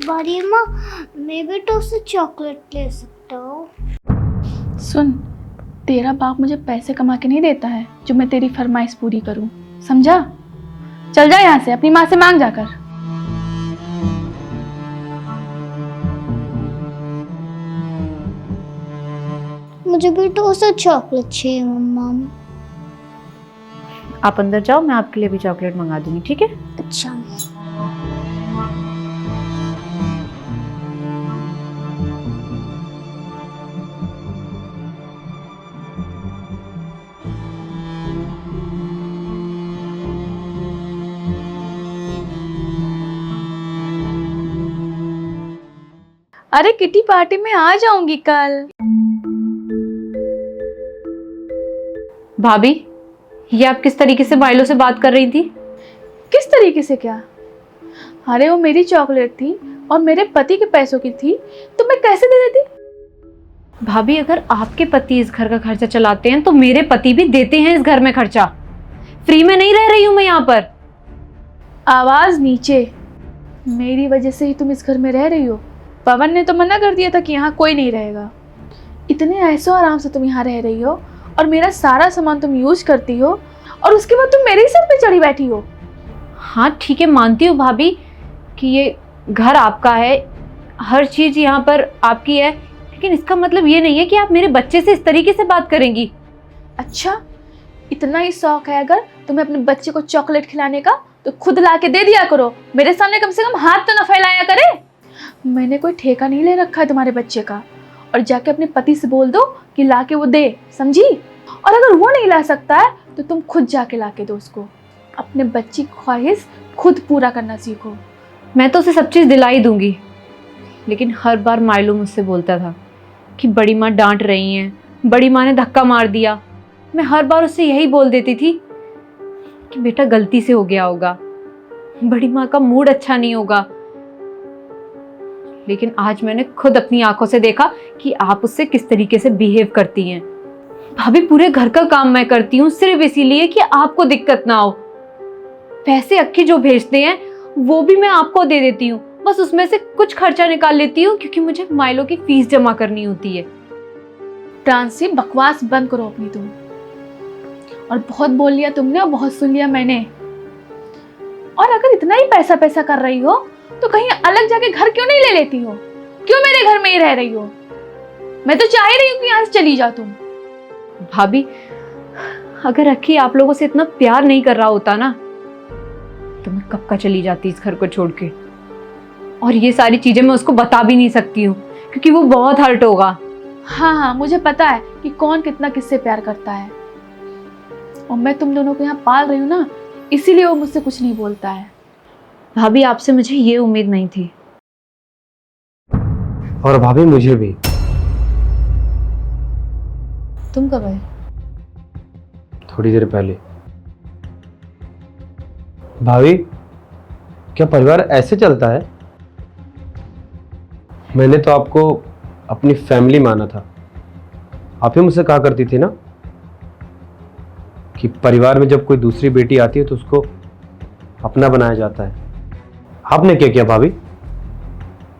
बड़ी माँ, मैं भी तो उससे चॉकलेट ले सकता हूँ। सुन, तेरा बाप मुझे पैसे कमा के नहीं देता है जो मैं तेरी फरमाइश पूरी करूं, समझा? चल जा यहाँ से, अपनी माँ से मांग जाकर। मुझे भी तो उससे चॉकलेट चाहिए मम्मा। आप अंदर जाओ, मैं आपके लिए भी चॉकलेट मंगा दूंगी, ठीक है? अच्छा। अरे किटी पार्टी में आ जाऊंगी कल। भाभी, ये आप किस तरीके से माइलो से बात कर रही थी? किस तरीके से क्या? अरे वो मेरी चॉकलेट थी और मेरे पति के पैसों की थी, तो मैं कैसे दे देती? भाभी, अगर आपके पति इस घर का खर्चा चलाते हैं तो मेरे पति भी देते हैं इस घर में खर्चा। फ्री में नहीं रह रही हूं मैं यहाँ पर। आवाज नीचे। मेरी वजह से ही तुम इस घर में रह रही हो। पवन ने तो मना कर दिया था कि यहाँ कोई नहीं रहेगा। इतने ऐसो आराम से तुम यहाँ रह रही हो और मेरा सारा सामान तुम यूज करती हो, और उसके बाद तुम मेरे ही सर पे चढ़ी बैठी हो। हाँ ठीक है, मानती हूँ भाभी कि ये घर आपका है, हर चीज यहाँ पर आपकी है, लेकिन इसका मतलब ये नहीं है कि आप मेरे बच्चे से इस तरीके से बात करेंगी। अच्छा, इतना ही शौक है अगर तुम्हें अपने बच्चे को चॉकलेट खिलाने का, तो खुद ला के दे दिया करो। मेरे सामने कम से कम हाथ तो न फैलाया करे। मैंने कोई ठेका नहीं ले रखा है तुम्हारे बच्चे का। और जाके अपने पति से बोल दो कि ला के वो दे, समझी? और अगर वो नहीं ला सकता है तो तुम खुद जाके ला के दो उसको। अपने बच्ची की ख्वाहिश खुद पूरा करना सीखो। मैं तो उसे सब चीज दिला ही दूंगी, लेकिन हर बार माइलो मुझसे बोलता था कि बड़ी माँ डांट रही हैं, बड़ी माँ ने धक्का मार दिया। मैं हर बार उससे यही बोल देती थी कि बेटा गलती से हो गया होगा, बड़ी माँ का मूड अच्छा नहीं होगा। लेकिन आज मैंने खुद अपनी आंखों से देखा कि आप उससे किस तरीके से बिहेव करती हैं। भाभी, पूरे घर का काम मैं करती हूँ सिर्फ इसीलिए कि आपको दिक्कत ना हो। पैसे अक्की जो भेजते हैं वो भी मैं आपको दे देती हूँ, बस उसमें से कुछ खर्चा निकाल लेती हूँ क्योंकि मुझे माइलो की फीस जमा करनी होती है। प्रांसी, बकवास बंद करो अपनी तुम। और बहुत बोल लिया तुमने और बहुत सुन लिया मैंने। और अगर इतना ही पैसा पैसा कर रही हो तो कहीं अलग जाके घर क्यों नहीं ले लेती हो? क्यों मेरे घर में ही रह रही हो? मैं तो चाह ही रही हूँ कि यहाँ से चली जाओ तुम। भाभी, अगर अक्की आप लोगों से इतना प्यार नहीं कर रहा होता ना, तो मैं कब का चली जाती इस घर को छोड़ के। और ये सारी चीजें मैं उसको बता भी नहीं सकती हूँ क्योंकि वो बहुत हर्ट होगा। हाँ हाँ, मुझे पता है कि कौन कितना किससे प्यार करता है। और मैं तुम दोनों को यहाँ पाल रही हूँ ना, इसीलिए वो मुझसे कुछ नहीं बोलता है। भाभी, आपसे मुझे ये उम्मीद नहीं थी। और भाभी मुझे भी। तुम कब आए? थोड़ी देर पहले। भाभी, क्या परिवार ऐसे चलता है? मैंने तो आपको अपनी फैमिली माना था। आप ही मुझसे कहा करती थी ना कि परिवार में जब कोई दूसरी बेटी आती है तो उसको अपना बनाया जाता है। आपने क्या किया भाभी?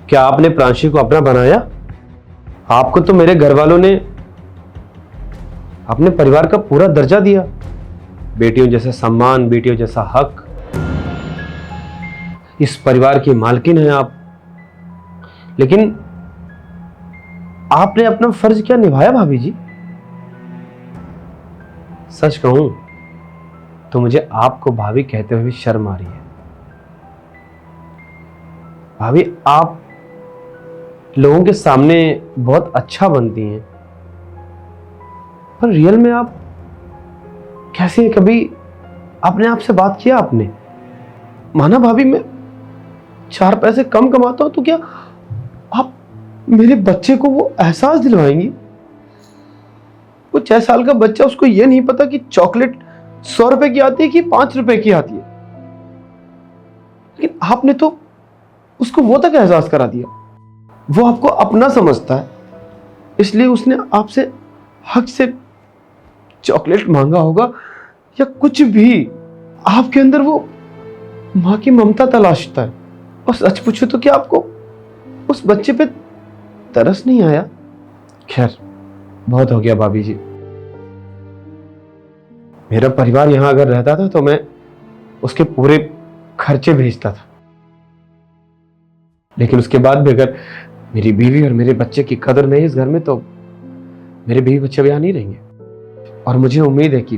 क्या आपने प्रांशी को अपना बनाया? आपको तो मेरे घर वालों ने अपने परिवार का पूरा दर्जा दिया, बेटियों जैसा सम्मान, बेटियों जैसा हक। इस परिवार की मालकिन है आप। लेकिन आपने अपना फर्ज क्या निभाया भाभी जी? सच कहूं तो मुझे आपको भाभी कहते हुए भी शर्म आ रही है। भाभी, आप लोगों के सामने बहुत अच्छा बनती हैं, पर रियल में आप कैसे? कभी अपने आप से बात किया आपने? माना भाभी, मैं 4 पैसे कम कमाता हूं तो क्या आप मेरे बच्चे को वो एहसास दिलवाएंगी? वो 6 साल का बच्चा, उसको ये नहीं पता कि चॉकलेट 100 रुपए की आती है कि 5 रुपए की आती है, लेकिन आपने तो उसको वो तक एहसास करा दिया। वो आपको अपना समझता है, इसलिए उसने आपसे हक से चॉकलेट मांगा होगा या कुछ भी। आपके अंदर वो माँ की ममता तलाशता है। और सच पूछो तो क्या आपको उस बच्चे पे तरस नहीं आया? खैर, बहुत हो गया भाभी जी। मेरा परिवार यहां अगर रहता था तो मैं उसके पूरे खर्चे भेजता था, लेकिन उसके बाद भी अगर मेरी बीवी और मेरे बच्चे की कदर नहीं इस घर में तो मेरे बीवी बच्चे यहां नहीं रहेंगे। और मुझे उम्मीद है कि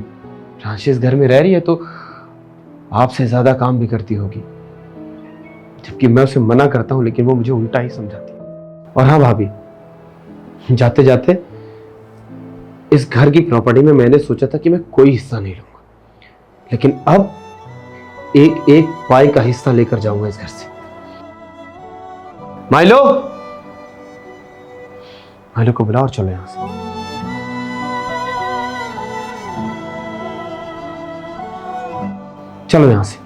राशि इस घर में रह रही है तो आपसे ज्यादा काम भी करती होगी, जबकि मैं उसे मना करता हूं लेकिन वो मुझे उल्टा ही समझाती है। और हाँ भाभी, जाते जाते इस घर की प्रॉपर्टी में मैंने सोचा था कि मैं कोई हिस्सा नहीं लूंगा, लेकिन अब एक एक पाई का हिस्सा लेकर जाऊंगा इस घर से। माइलो, माइलो को बुलाओ और चलो यहां से। चलो यहां से।